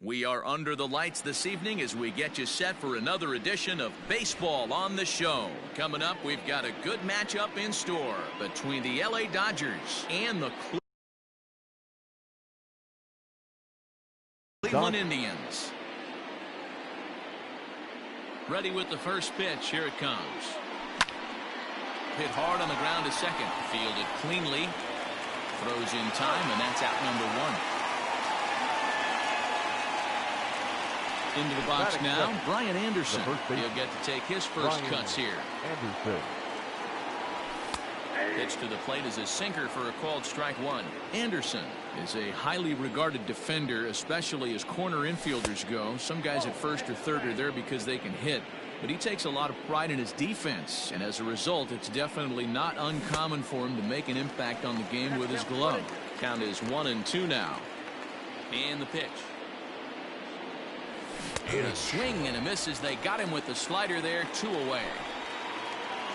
We are under the lights this evening as we get you set for another edition of Baseball on the Show. Coming up, we've got a good matchup in store between the LA Dodgers and the Cleveland Indians. Ready with the first pitch. Here it comes. Hit hard on the ground to second. Fielded cleanly. Throws in time, and that's out number one. Into the box now, Brian Anderson. He'll get to take his first cuts here. Pitch to the plate is a sinker for a called strike one. Anderson is a highly regarded defender, especially as corner infielders go. Some guys at first or third are there because they can hit, but he takes a lot of pride in his defense, and as a result, it's definitely not uncommon for him to make an impact on the game with his glove. Count is 1-2 now. And the pitch. And a swing and a miss as they got him with the slider there, 2 away.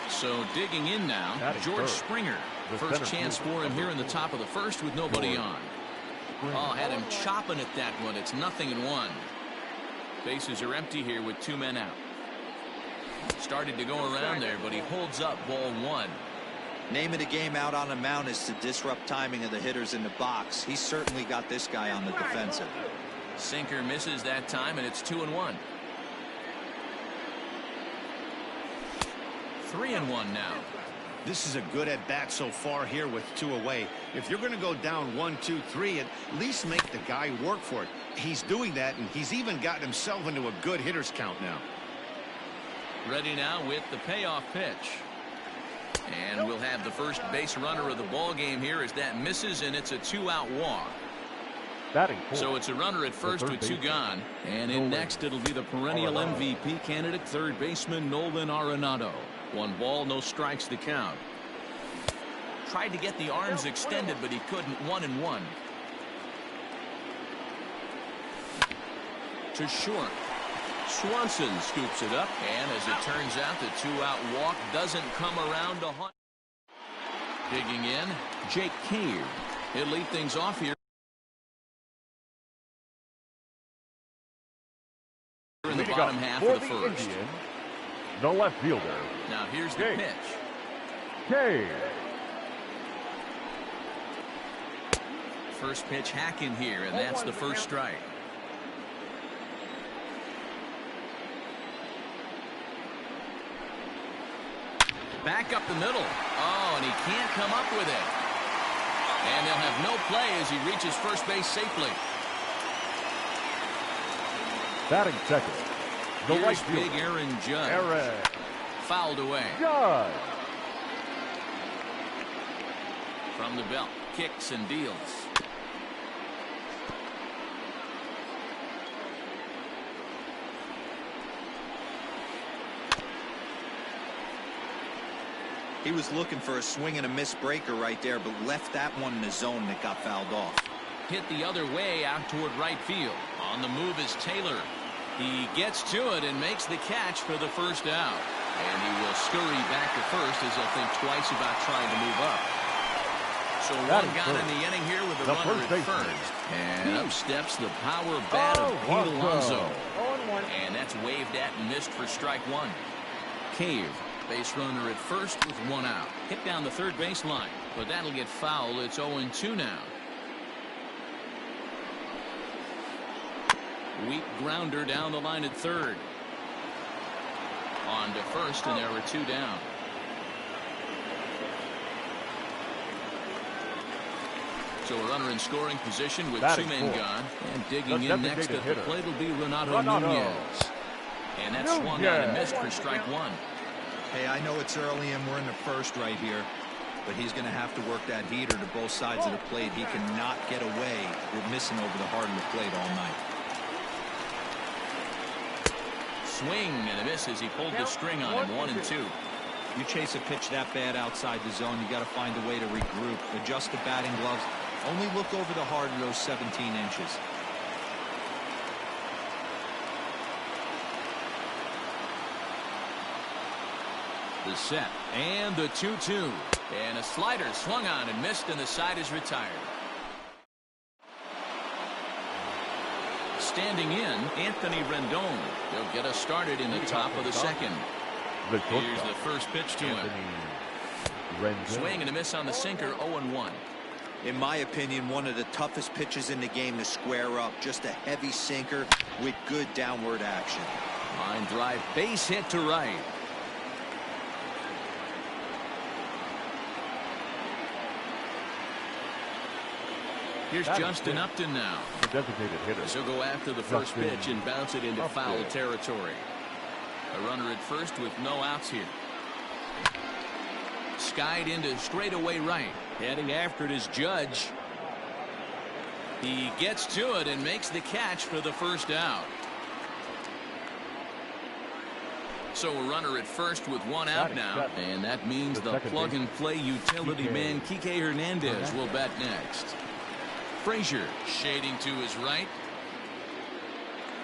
So digging in now, George Springer. First chance for him here in the top of the first with nobody on. Oh, had him chopping at that one. It's 0-1. Bases are empty here with 2 men out. Started to go around there, but he holds up ball 1. Name of the game out on the mound is to disrupt timing of the hitters in the box. He's certainly got this guy on the defensive. Sinker misses that time, and it's 2-1. 3-1 now. This is a good at bat so far here with 2 away. If you're going to go down 1, 2, 3, at least make the guy work for it. He's doing that, and he's even gotten himself into a good hitter's count now. Ready now with the payoff pitch. And we'll have the first base runner of the ball game here as that misses, and it's a 2-out walk. So it's a runner at first with 2 gone. And in next, it'll be the perennial MVP candidate, third baseman Nolan Arenado. 1 ball, no strikes to count. Tried to get the arms extended, but he couldn't. 1-1. To short. Swanson scoops it up, and as it turns out, the 2-out walk doesn't come around to hunt. Digging in, Jake Cave. He'll lead things off here in the bottom half of the first. The left fielder. Now here's the pitch. Cave. First pitch hack in here, and that's the first strike. Back up the middle. Oh, and he can't come up with it. And they'll have no play as he reaches first base safely. Batting second. The Here's right fielder. big Aaron Judge. Fouled away. Judge. From the belt. Kicks and deals. He was looking for a swing and a miss breaker right there, but left that one in the zone that got fouled off. Hit the other way out toward right field. On the move is Taylor. He gets to it and makes the catch for the first out. And he will scurry back to first as he'll think twice about trying to move up. So one gone in the inning here with the runner at first. And up steps the power bat of Pete Alonso. And that's waved at and missed for strike 1. Cave, base runner at first with 1 out. Hit down the third baseline, but that'll get fouled. It's 0-2 now. Weak grounder down the line at third. On to first, and there are 2 down. So a runner in scoring position with 2 men gone. And digging in next at the plate will be Renato Nunez. And that's swung on and missed for strike 1. Hey, I know it's early and we're in the first right here, but he's going to have to work that heater to both sides of the plate. He cannot get away with missing over the heart of the plate all night. Swing and a miss as he pulled the string on him. 1-2. You chase a pitch that bad outside the zone, you got to find a way to regroup, adjust the batting gloves, only look over the heart of those 17 inches. The set and the 2-2, and a slider swung on and missed, and the side is retired. standing in, Anthony Rendon. He'll get us started in the top of the second. Here's the first pitch to him. Swing and a miss on the sinker, 0-1. In my opinion, one of the toughest pitches in the game to square up. Just a heavy sinker with good downward action. Line drive, base hit to right. Here's Justin Upton now. The designated hitter. He'll go after the first pitch and bounce it into foul territory. A runner at first with no outs here. Skied into straightaway right. Heading after it is Judge. He gets to it and makes the catch for the first out. So a runner at first with one out now. And that means the plug-and-play utility man Kike Hernandez will bat next. Frazier shading to his right.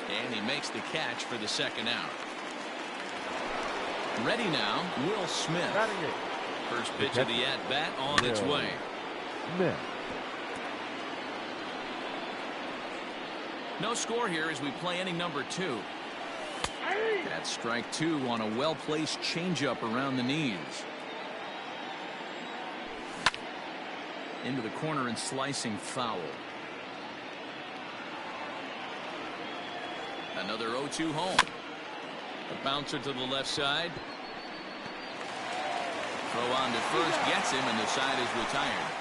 And he makes the catch for the second out. Ready now, Will Smith. First pitch of the at-bat on its way. No score here as we play inning number 2. That's strike 2 on a well-placed changeup around the knees. Into the corner and slicing foul. Another 0-2 home. A bouncer to the left side. Throw on to first, gets him, and the side is retired.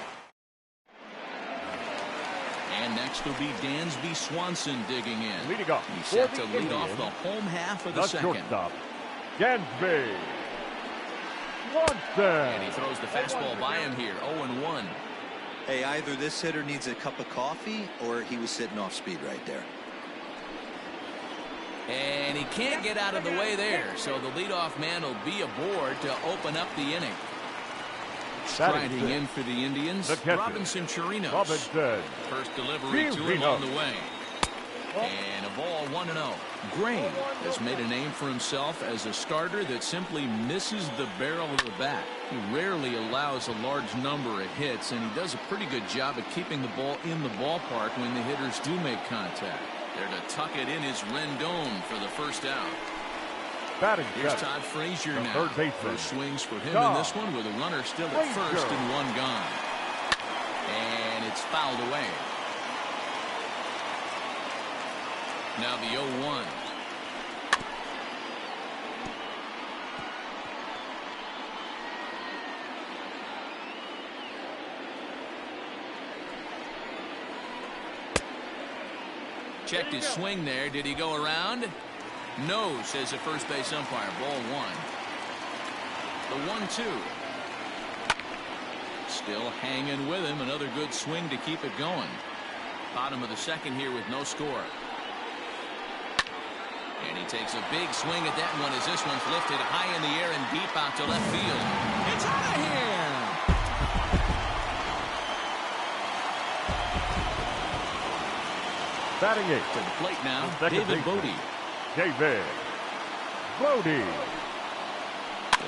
And next will be Dansby Swanson digging in. Leading off. He's set to lead off the home half of the second. Shortstop, Dansby Swanson. And he throws the fastball by him here, 0-1. Hey, either this hitter needs a cup of coffee or he was sitting off speed right there. And he can't get out of the way there, so the leadoff man will be aboard to open up the inning. Striding in for the Indians, Robinson Chirinos. First delivery to him on the way. And a ball 1-0. Grain has made a name for himself as a starter that simply misses the barrel of the bat. He rarely allows a large number of hits, and he does a pretty good job at keeping the ball in the ballpark when the hitters do make contact. There to tuck it in is Rendon for the first out. Here's Todd Frazier now. First swings for him in this one with a runner still at first and one gone. And it's fouled away. Now the 0-1. Checked his swing there. Did he go around? No, says the first base umpire. Ball 1. The 1-2. Still hanging with him. Another good swing to keep it going. Bottom of the second here with no score. And he takes a big swing at that one as this one's lifted high in the air and deep out to left field. It's out of here! Batting 8. To the plate now, David Bote. David Bote.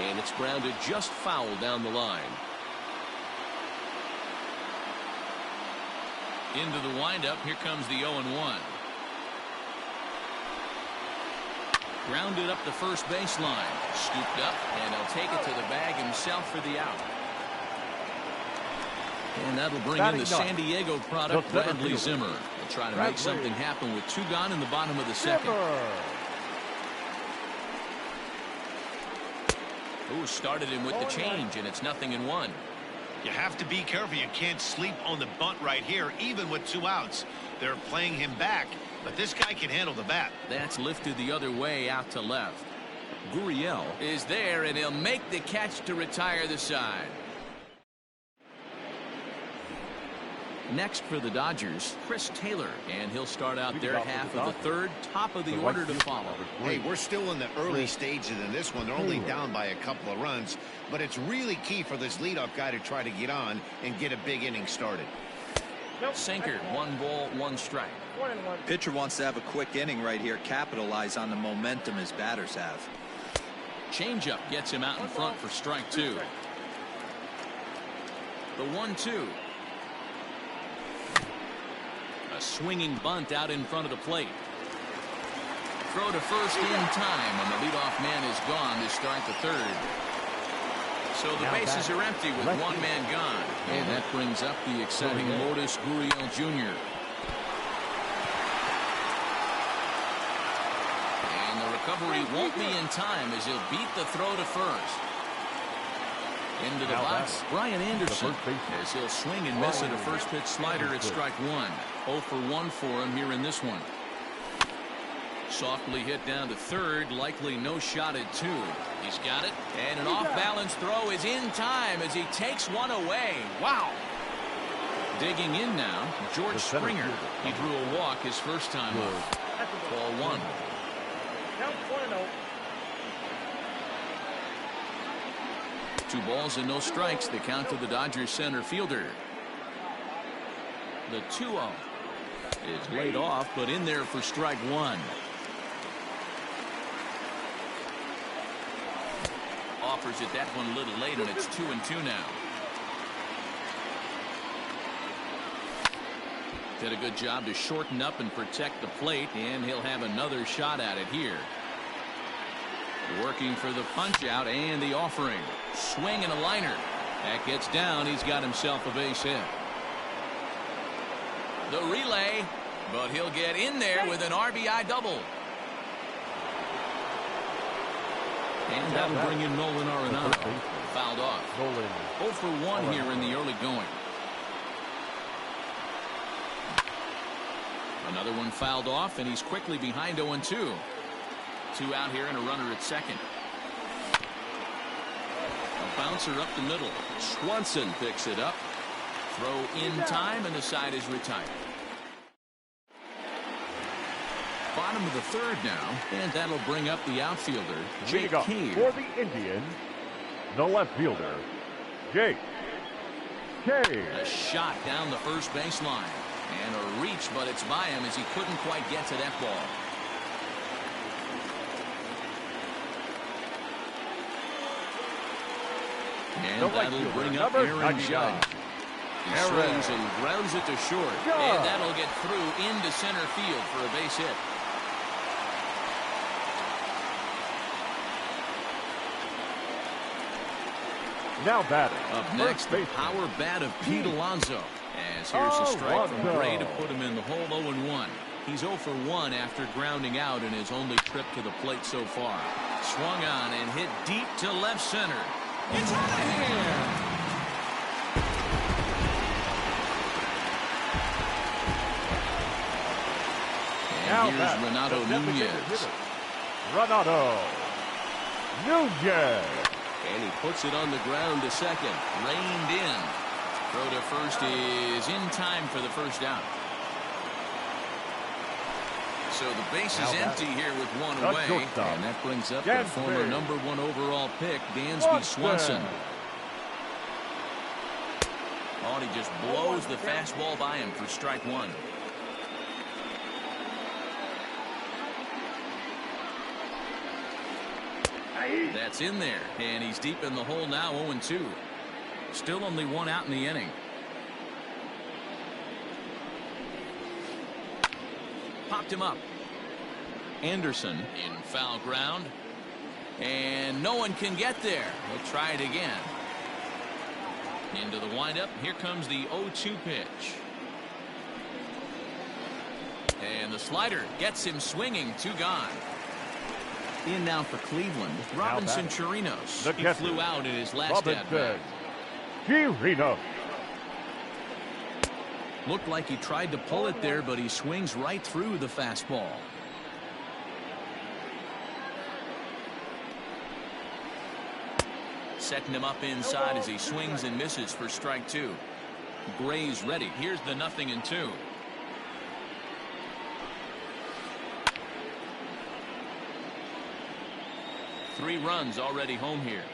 And it's grounded just foul down the line. Into the windup. Here comes the 0-1. Grounded up the first baseline. Scooped up, and he'll take it to the bag himself for the out. And that'll bring in the San Diego product, Bradley Zimmer. He'll try to make something happen with 2 gone in the bottom of the second. Ooh, started him with the change, and it's 0-1. You have to be careful. You can't sleep on the bunt right here, even with 2 outs. They're playing him back, but this guy can handle the bat. That's lifted the other way out to left. Gurriel is there, and he'll make the catch to retire the side. Next for the Dodgers, Chris Taylor, and he'll start out their half of the third, top of the order to follow. Hey, we're still in the early stages in this one. They're only down by a couple of runs, but it's really key for this leadoff guy to try to get on and get a big inning started. Sinker, 1 ball, 1 strike. Pitcher wants to have a quick inning right here, capitalize on the momentum his batters have. Changeup gets him out in front for strike 2. The 1-2. A swinging bunt out in front of the plate. throw to first in time, and the leadoff man is gone to start the third. So the bases are empty with one man gone. And that brings up the exciting Lourdes Gurriel Jr. And the recovery won't be in time as he'll beat the throw to first. Into the box, Brian Anderson, as he'll swing and miss at a first pitch slider at strike one. 0 for 1 for him here in this one. Softly hit down to third, likely no shot at two. He's got it, and an off-balance throw is in time as he takes one away. Wow. Digging in now, George Springer. He drew a walk his first time up. Ball one. Count 1-0. 2 balls and no strikes. The count to the Dodgers center fielder. The 2-0 is laid off, but in there for strike one. Offers it that one a little late, and it's 2-2 now. Did a good job to shorten up and protect the plate, and he'll have another shot at it here. Working for the punch out and the offering. Swing and a liner. That gets down. He's got himself a base hit. The relay, but he'll get in there with an RBI double. And that'll bring in Nolan Arenado. Fouled off. 0 for 1 here in the early going. Another one fouled off, and he's quickly behind 0-2. 2 out here and a runner at second. A bouncer up the middle. Swanson picks it up. Throw in time, and the side is retired. Bottom of the third now, and that'll bring up the outfielder, Jake Cave. For the Indians, the left fielder, Jake Cave. A shot down the first baseline. And a reach, but it's by him as he couldn't quite get to that ball. And that'll bring up Aaron Judge. He swings and grounds it to short. And that'll get through into center field for a base hit. Now batting. Up next, the power bat of Pete Alonso. As here's a strike from Gray to put him in the hole. 0-1. He's 0 for 1 after grounding out in his only trip to the plate so far. Swung on and hit deep to left center. It's out of here. And here's Renato Nunez. Renato Nunez. And he puts it on the ground to second. Reined in. Throw to first is in time for the first out. So the base is empty here with one away. And that brings up the former #1 overall pick, Dansby Swanson. Oh, and he just blows the fastball by him for strike one. That's in there, and he's deep in the hole now. 0-2. Still only 1 out in the inning. Popped him up. Anderson in foul ground, and no one can get there. He'll try it again. Into the windup. Here comes the 0-2 pitch. And the slider gets him swinging. 2 gone. In now for Cleveland, Robinson Chirinos. He flew out in his last at-bat. Chirinos. Looked like he tried to pull it there, but he swings right through the fastball. Setting him up inside as he swings and misses for strike 2. Gray's ready. Here's the 0-2. Three runs already home here.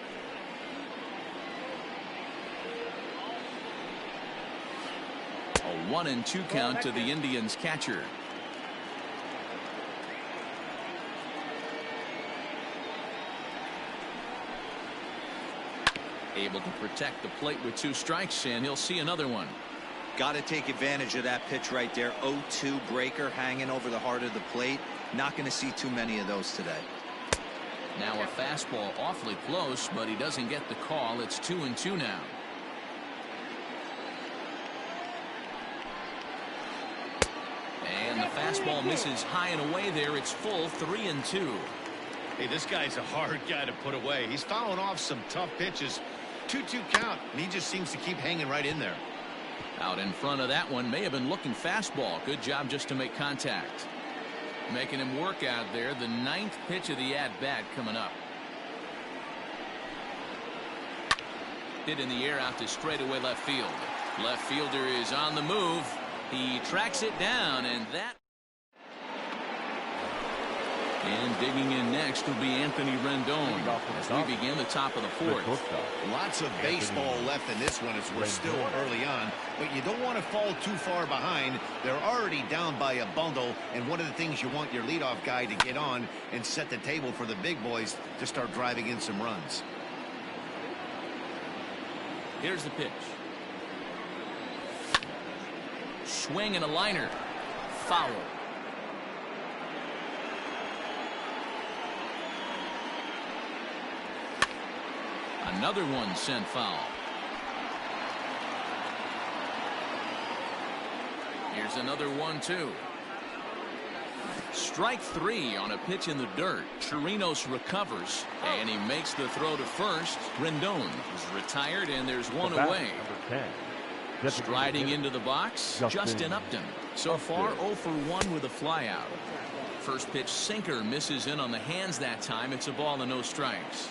A 1-2 count to the Indians catcher. Able to protect the plate with 2 strikes, and he'll see another one. Got to take advantage of that pitch right there. 0-2 breaker hanging over the heart of the plate. Not going to see too many of those today. Now a fastball awfully close, but he doesn't get the call. It's 2-2 now. And the fastball misses high and away there. It's full, 3-2. Hey, this guy's a hard guy to put away. He's fouling off some tough pitches. 2-2 count, and he just seems to keep hanging right in there. Out in front of that one, may have been looking fastball. Good job just to make contact. Making him work out there. The 9th pitch of the at-bat coming up. Hit in the air out to straightaway left field. Left fielder is on the move. He tracks it down, and that. And digging in next will be Anthony Rendon as we begin the top of the 4th. Lots of baseball left in this one as we're still early on, but you don't want to fall too far behind. They're already down by a bundle, and one of the things you want your leadoff guy to get on and set the table for the big boys to start driving in some runs. Here's the pitch. Swing and a liner. Foul. Another one sent foul. Here's another 1-2. Strike 3 on a pitch in the dirt. Chirinos recovers, and he makes the throw to first. Rendon is retired, and there's one away. Striding into the box, Justin Upton. So far, 0 for 1 with a flyout. First pitch sinker misses in on the hands that time. It's a ball and no strikes.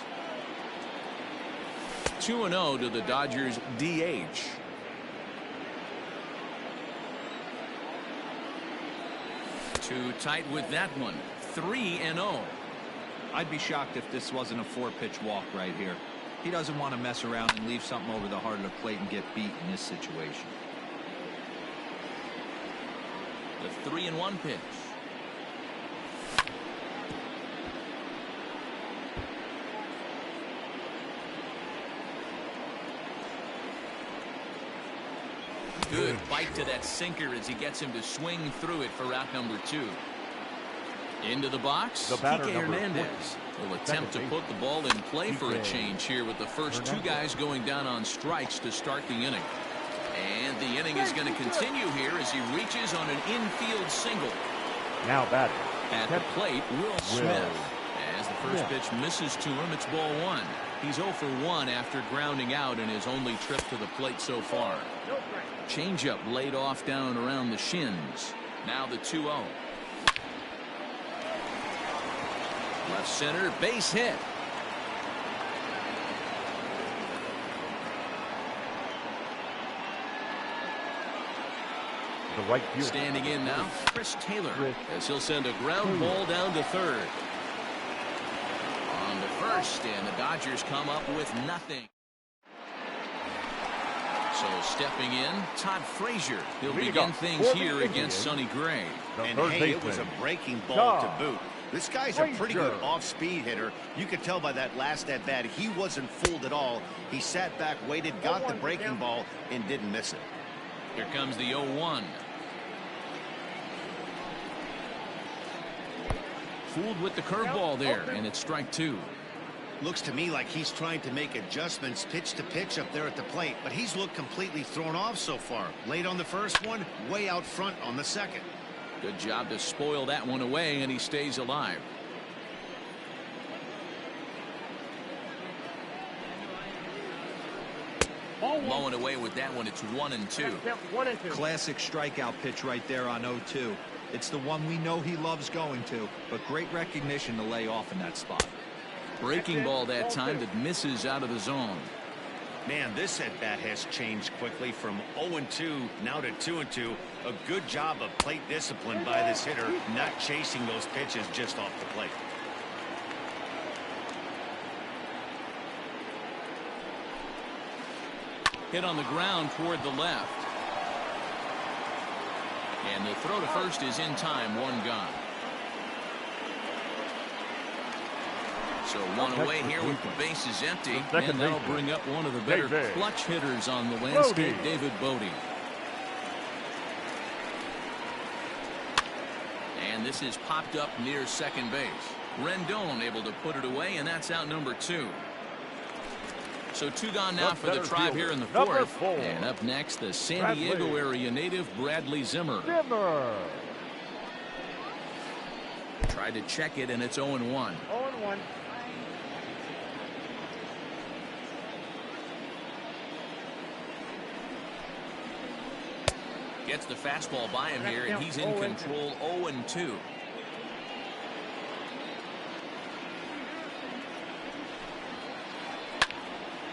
2-0 to the Dodgers DH. Too tight with that one. 3-0. I'd be shocked if this wasn't a 4-pitch walk right here. He doesn't want to mess around and leave something over the heart of the plate and get beat in this situation. The 3-1 pitch. Good bite to that sinker as he gets him to swing through it for out number 2. Into the box, Kike Hernandez will attempt to put the ball in play for a change here with the first 2 guys going down on strikes to start the inning. And the inning is going to continue here as he reaches on an infield single. Now batting. At the plate, Will Smith. As the first pitch misses to him, it's ball 1. He's 0 for 1 after grounding out in his only trip to the plate so far. Changeup laid off down around the shins. Now the 2-0. Left center, base hit. The right field. Standing in now, Chris Taylor, as he'll send a ground ball down to third. On to first, and the Dodgers come up with nothing. So stepping in, Todd Frazier. He'll begin things here against Sonny Gray. And hey, it was a breaking ball to boot. This guy's a pretty good off-speed hitter. You could tell by that last at-bat he wasn't fooled at all. He sat back, waited, got the breaking ball, and didn't miss it. Here comes the 0-1. Fooled with the curveball there, and it's strike 2. Looks to me like he's trying to make adjustments pitch to pitch up there at the plate, but he's looked completely thrown off so far. Late on the first one, way out front on the second. Good job to spoil that one away, and he stays alive. Blowing away with that one. It's 1-2. Classic strikeout pitch right there on 0-2. It's the one we know he loves going to, but great recognition to lay off in that spot. Breaking ball that time that misses out of the zone. Man, this at-bat has changed quickly from 0-2 now to 2-2. A good job of plate discipline by this hitter, not chasing those pitches just off the plate. Hit on the ground toward the left. And the throw to first is in time, 1 gone. So 1 away here with the bases empty, and that'll bring up one of the better clutch hitters on the landscape, David Bote. And this is popped up near second base. Rendon able to put it away, and that's out number 2. So 2 gone now for the Tribe here in the 4th. And up next, the San Diego area native Bradley Zimmer. Tried to check it, and it's 0-1. 0-1. Gets the fastball by him here, and he's in control. 0-2.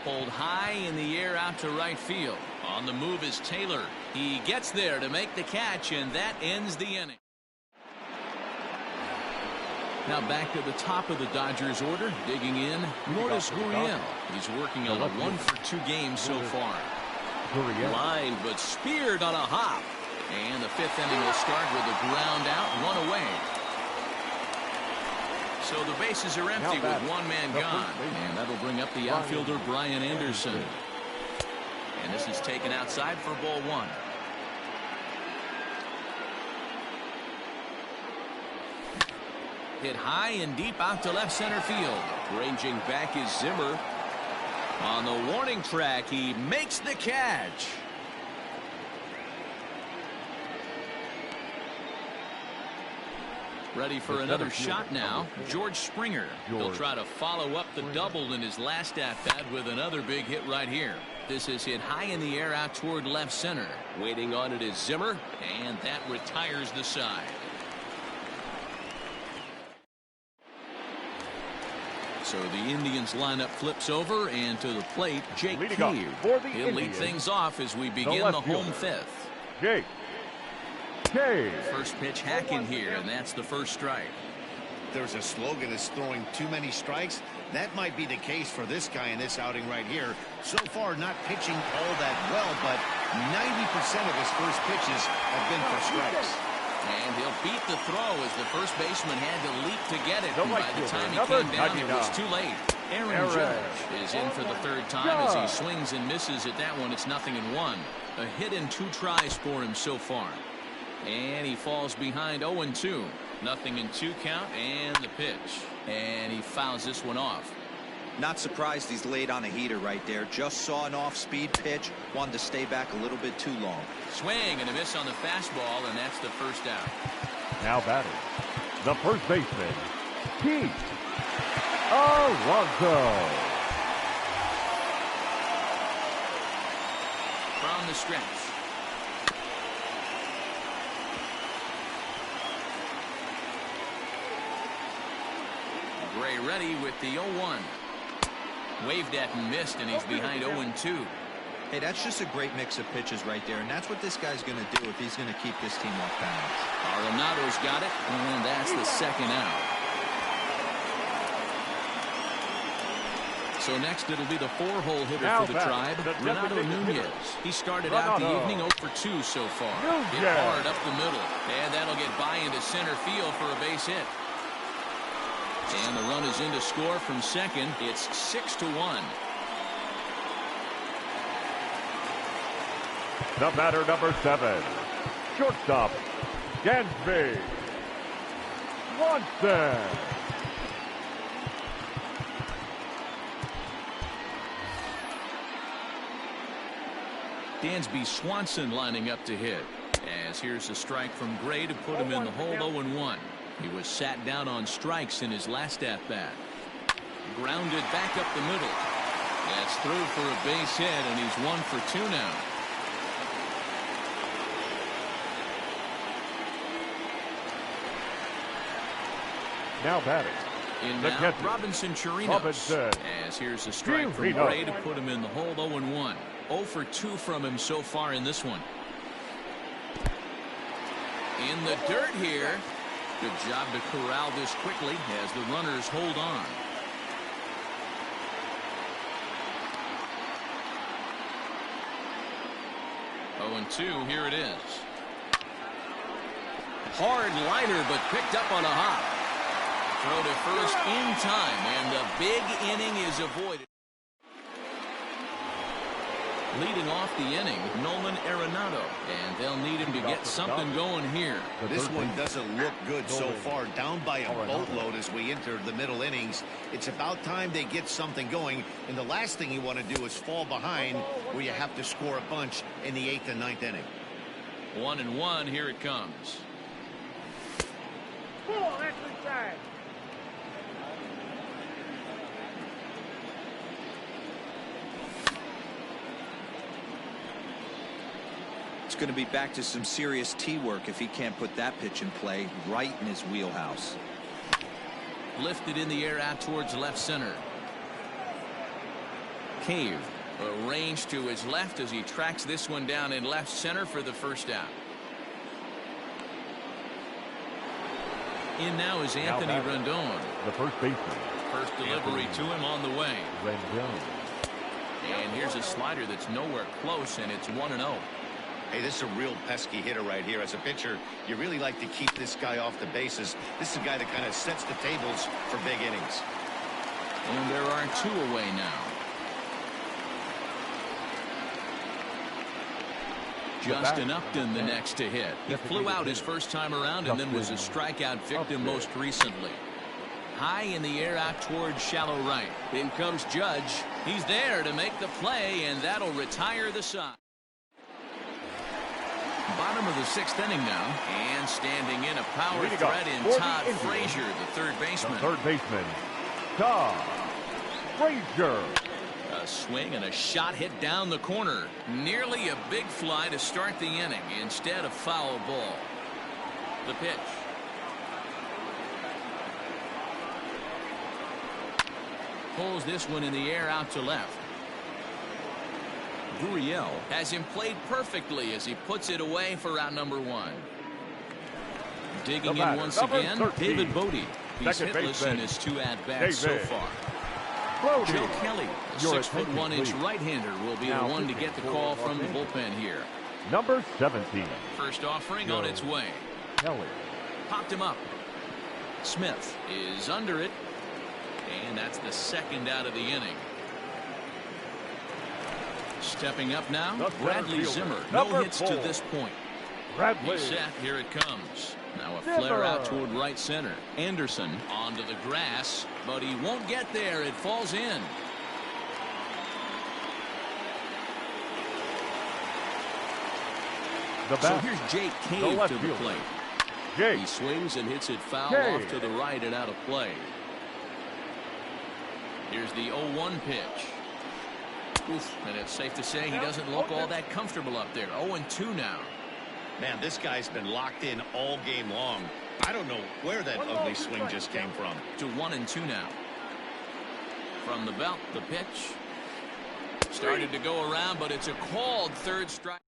Pulled high in the air out to right field. On the move is Taylor. He gets there to make the catch, and that ends the inning. Now back to the top of the Dodgers order. Digging in, Lourdes Gurriel. He's working on a 1-for-2 game so far. Line, but speared on a hop. And the 5th inning will start with a ground out, 1 away. So the bases are empty with 1 man gone. And that'll bring up the outfielder Brian Anderson. And this is taken outside for ball 1. Hit high and deep out to left center field. Ranging back is Zimmer. On the warning track, he makes the catch. Ready for another shot now. George Springer. He'll try to follow up the double in his last at-bat with another big hit right here. This is hit high in the air out toward left center. Waiting on it is Zimmer, and that retires the side. So the Indians lineup flips over, and to the plate, Jake Cave. He'll lead things off as we begin the home 5th. Jake Cave. First pitch hack in here, and that's the first strike. There's a slogan that's throwing too many strikes. That might be the case for this guy in this outing right here. So far, not pitching all that well, but 90% of his first pitches have been for strikes. And he'll beat the throw as the first baseman had to leap to get it. And by the time he came down, it was too late. Aaron Judge is in for the 3rd time as he swings and misses at that one. It's 0-1. A hit in 2 tries for him so far. And he falls behind 0-2. 0-2 count, and the pitch. And he fouls this one off. Not surprised he's laid on a heater right there. Just saw an off-speed pitch. Wanted to stay back a little bit too long. Swing and a miss on the fastball, and that's the first out. Now batting, the first baseman, Pete Alonso. From the stretch. Gray ready with the 0-1. Waved at and missed, and he's behind 0-2. Hey, that's just a great mix of pitches right there, and that's what this guy's going to do if he's going to keep this team off balance. Arenado's got it, and that's the 2nd out. So next it'll be the 4-hole hitter for the Tribe, Renato Nunez. He started out the evening 0-for-2 so far. Hit hard up the middle, and that'll get by into center field for a base hit. And the run is in to score from second. It's 6-1. The batter, number 7, shortstop, Dansby Swanson. Dansby Swanson lining up to hit. As here's a strike from Gray to put him in the hole. 0-1. He was sat down on strikes in his last at-bat. Grounded back up the middle. That's through for a base hit, and he's 1-for-2 now. Now batting, in the now, catcher, Robinson Chirinos. Robinson. As here's a strike from Gray to put him in the hole. 0-1. 0-for-2 from him so far in this one. In the dirt here. Good job to corral this quickly as the runners hold on. Oh, 2, here it is. Hard liner, but picked up on a hop. Throw to first in time, and the big inning is avoided. Leading off the inning, Nolan Arenado, and they'll need him to get something going here. This one doesn't look good so far. Down by a boatload as we enter the middle innings. It's about time they get something going, and the last thing you want to do is fall behind where you have to score a bunch in the 8th and 9th inning. 1-1, here it comes. It's going to be back to some serious tee work if he can't put that pitch in play right in his wheelhouse. Lifted in the air out towards left center. Cave arranged to his left as he tracks this one down in left center for the first out. In now is Anthony Rendon. The first baseman. First delivery to him on the way. Rendon. And here's a slider that's nowhere close, and it's 1-0. Hey, this is a real pesky hitter right here. As a pitcher, you really like to keep this guy off the bases. This is a guy that kind of sets the tables for big innings. And there are 2 away now. Justin Upton the next to hit. He flew out his first time around and then was a strikeout victim most recently. High in the air out towards shallow right. In comes Judge. He's there to make the play, and that'll retire the side. Bottom of the 6th inning now, and standing in a power threat in Todd Frazier, the third baseman. The third baseman, Todd Frazier. A swing and a shot hit down the corner. Nearly a big fly to start the inning. Instead, a foul ball. The pitch. Pulls this one in the air out to left. Gurriel has him played perfectly as he puts it away for out number 1. Digging in once again, 13. David Bodie. He's hitless in his 2 at-bats so far. Brody. Joe Kelly, a 6'1" right-hander, will be the one to get the call from the bullpen here. Number 17. First offering on its way. Kelly. Popped him up. Smith is under it, and that's the 2nd out of the inning. Stepping up now, Bradley Zimmer. No hits to this point. Bradley. He's set. Here it comes. Now a flare out toward right center. Anderson onto the grass, but he won't get there. It falls in. So here's Jake Cave to the plate. Jake. He swings and hits it foul off to the right and out of play. Here's the 0-1 pitch. Oof, and it's safe to say he doesn't look all that comfortable up there. 0-2 now. Man, this guy's been locked in all game long. I don't know where that ugly swing just came from. To 1-2 now. From the belt, the pitch. Started to go around, but it's a called third strike.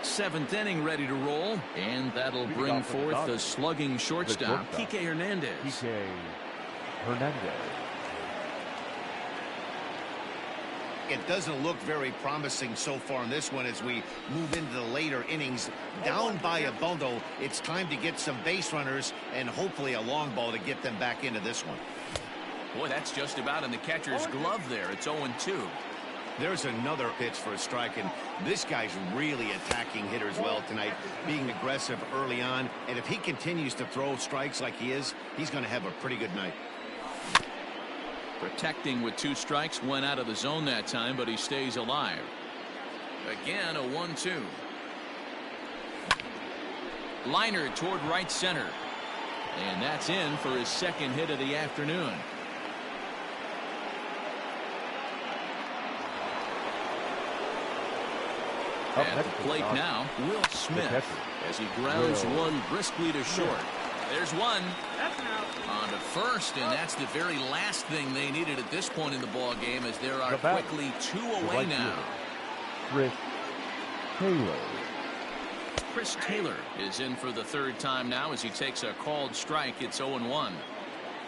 7th inning ready to roll, and that'll bring forth the slugging shortstop, Kike Hernandez. Kike Hernandez. It doesn't look very promising so far in this one as we move into the later innings. Down by a bundle, it's time to get some base runners and hopefully a long ball to get them back into this one. Boy, that's just about in the catcher's glove there. It's 0-2. There's another pitch for a strike, and this guy's really attacking hitters well tonight, being aggressive early on. And if he continues to throw strikes like he is, he's going to have a pretty good night. Protecting with 2 strikes, went out of the zone that time, but he stays alive. Again, a 1-2. Liner toward right center. And that's in for his 2nd hit of the afternoon. At the plate now, Will Smith, as he grounds one briskly to short. There's one. On to first, and that's the very last thing they needed at this point in the ball game, as there are quickly 2 away now. Chris Taylor. Chris Taylor is in for the 3rd time now as he takes a called strike. It's 0-1.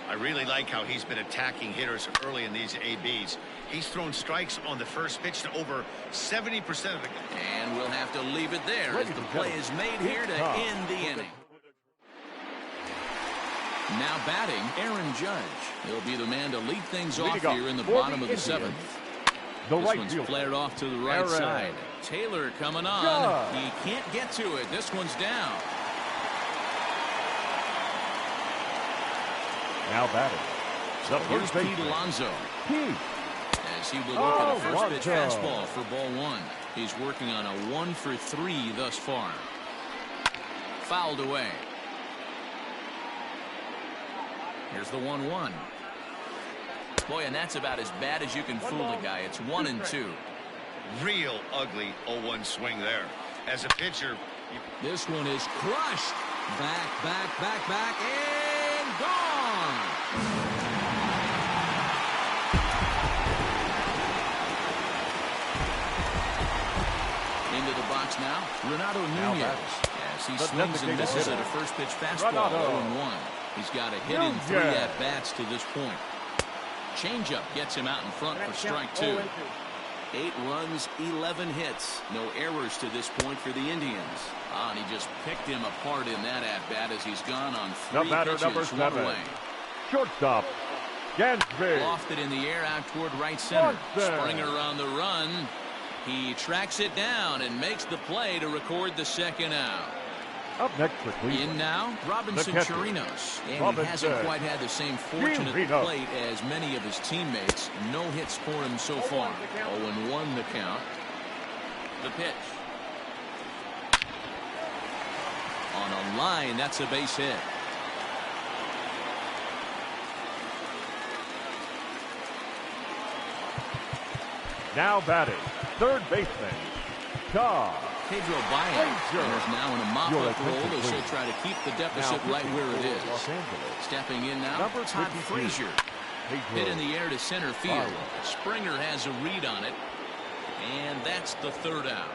I really like how he's been attacking hitters early in these ABs. He's thrown strikes on the first pitch to over 70% of the game. And we'll have to leave it there as the play is made here to end the inning. Now batting, Aaron Judge. He'll be the man to lead things off here in the bottom of the 7th. The This right one's fielder. flared off to the right Aaron side. Taylor coming on. Judge. He can't get to it. This one's down. Now batting. The Here's first Pete baseman. Alonso. Pete. As he will look at a first pitch Alonso. fastball for ball one. He's working on a 1-for-3 thus far. Fouled away. Here's the 1-1. Boy, and that's about as bad as you can fool a guy. It's 1-2. Real ugly 0-1 swing there. As a pitcher, This one is crushed. Back, and gone. Into the box now, Renato Nunez. As he swings and misses at a first pitch fastball, 0-1. He's got a hit in 3 at-bats to this point. Changeup gets him out in front for strike 2. 8 runs, 11 hits. No errors to this point for the Indians. And he just picked him apart in that at-bat as he's gone on 3 pitches, number 1 7. away. Shortstop. Gansby. Lofted in the air out toward right center. Watson. Springer on the run. He tracks it down and makes the play to record the second out. Up next for Cleveland. In now, Robinson catcher. Chirinos. And he Robinson. hasn't quite had the same fortune at the Chirinos. plate as many of his teammates. No hits for him so far. 0-1 the count. The pitch. On a line, that's a base hit. Now batting. Third baseman. Todd. Pedro Baez Frazier. is now in a Your mop-up attention, role as he'll please. try to keep the deficit Now right where it is. Los Angeles. Stepping in now, Number Todd 52. Frazier. Hit in the air to center field. Fire. Springer has a read on it. And that's the third out.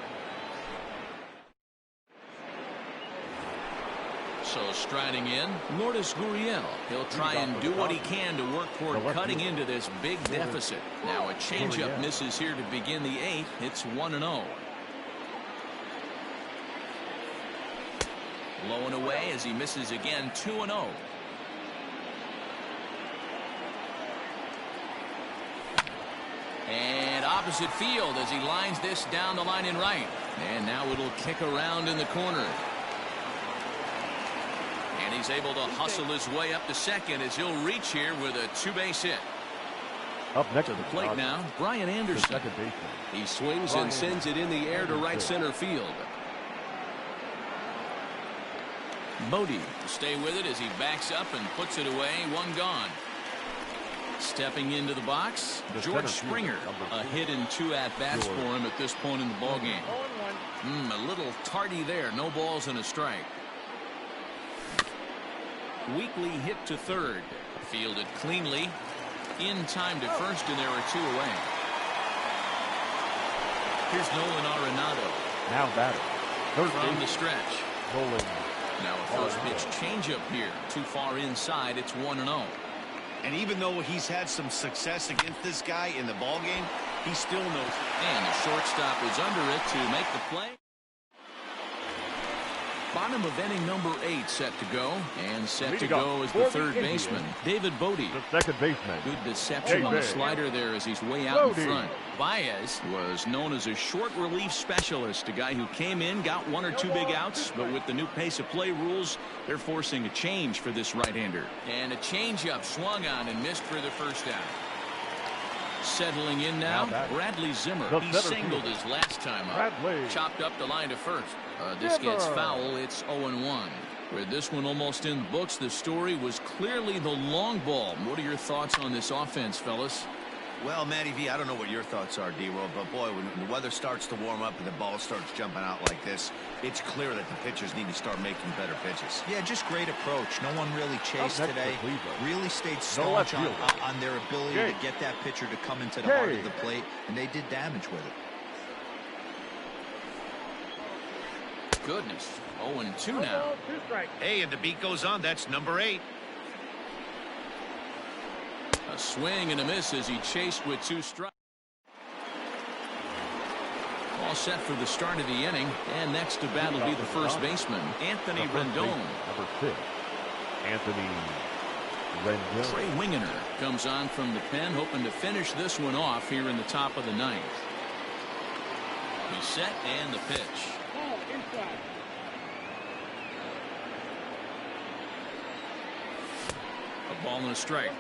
So striding in, Lourdes Gurriel. He'll try and do what he can to work toward cutting into this big deficit. Now a changeup misses here to begin the 8th. It's 1-0. Low and away as he misses again, 2-0. And opposite field as he lines this down the line in right. And now it'll kick around in the corner. And he's able to hustle his way up to second as he'll reach here with a 2-base hit. Up next To the plate now, Brian The Anderson. second baseman. He swings and sends it in the air to right center field. Bodie will stay with it as he backs up and puts it away. 1 gone. Stepping into the box, The George center Springer. fielder, number A 4. hit in 2 at-bats for him at this point in the ballgame. A little tardy there. No balls and a strike. Weekly hit to third. Fielded cleanly. In time to first, and there are 2 away. Here's Nolan Arenado Now batting. Third from the baseman. stretch. Nolan. Now a first pitch changeup here. Too far inside. It's 1-0. and even though he's had some success against this guy in the ballgame, he still knows. And the shortstop is under it to make the play. Bottom of inning number 8 set to go. And set to Leading up go is for the the third Indians, baseman, David Bodie. The second baseman. Good deception on the David slider there as he's way out in Bodie. front. Baez was known as a short relief specialist, a guy who came in, got 1 or 2 big outs, but with the new pace of play rules, they're forcing a change for this right-hander. And a changeup swung on and missed for the first out. Settling in now, Now back. Bradley Zimmer. The He center singled fielder. his last time up. Bradley. Chopped up the line to first. This gets Zimmer. foul. It's 0-1. With this one almost in the books, the story was clearly the long ball. What are your thoughts on this offense, fellas? Well, Matty V, I don't know what your thoughts are, D-Roll, but boy, when the weather starts to warm up and the ball starts jumping out like this, it's clear that the pitchers need to start making better pitches. Yeah, just great approach. No one really chased next today. for Cleveland. Really stayed No left staunch fielder. on their ability Jake. to get that pitcher to come into the heart of Jake. the plate, and they did damage with it. Goodness. 0-2 now. Hey, and the beat goes on. That's number 8. A swing and a miss as he chased with 2 strikes. All set for the start of the inning. And next to bat will be the first baseman, Anthony The first Rendon. baseman, number 6. Anthony Rendon. Trey Wingener comes on from the pen, hoping to finish this one off here in the top of the ninth. He's set and the pitch. A ball and a strike.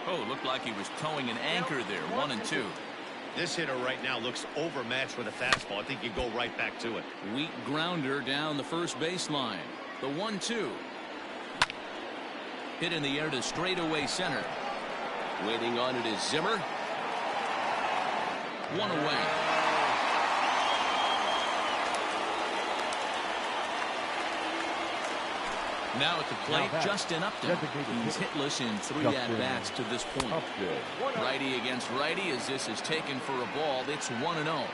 Oh, looked like he was towing an anchor there. 1-2. This hitter right now looks overmatched with a fastball. I think you go right back to it. Weak grounder down the first baseline. The 1-2. Hit in the air to straightaway center. Waiting on it is Zimmer. One away. Now at the plate, Justin Upton. He's hitless in 3 at-bats to this point. Righty against righty as this is taken for a ball. It's 1-0.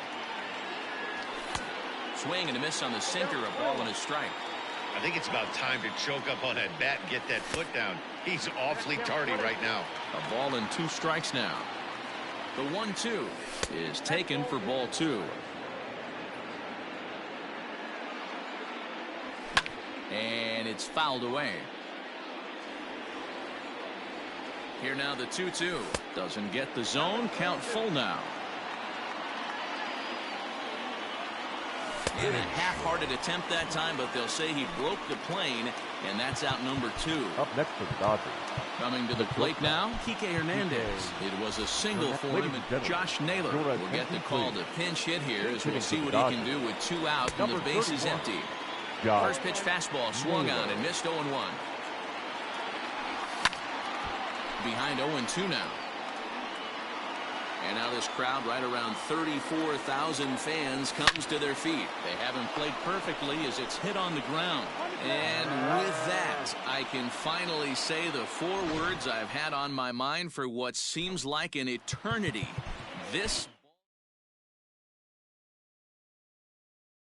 Swing and a miss on the sinker, a ball and a strike. I think it's about time to choke up on that bat and get that foot down. He's awfully tardy right now. A ball and 2 strikes now. The 1-2 is taken for ball 2. And it's fouled away. Here now the 2-2. Doesn't get the zone. Count full now. And a half-hearted attempt that time, but they'll say he broke the plane, and that's out number 2. Up next for the Dodgers. Coming to the plate now, Kike Hernandez. It was a single for him, and Josh Naylor will get the call to pinch hit here as we'll see what he can do with 2 out and the base is empty. First pitch fastball swung on and missed 0-1. Behind 0-2 now. And now this crowd, right around 34,000 fans, comes to their feet. They haven't played perfectly as it's hit on the ground. And with that, I can finally say the 4 words I've had on my mind for what seems like an eternity. This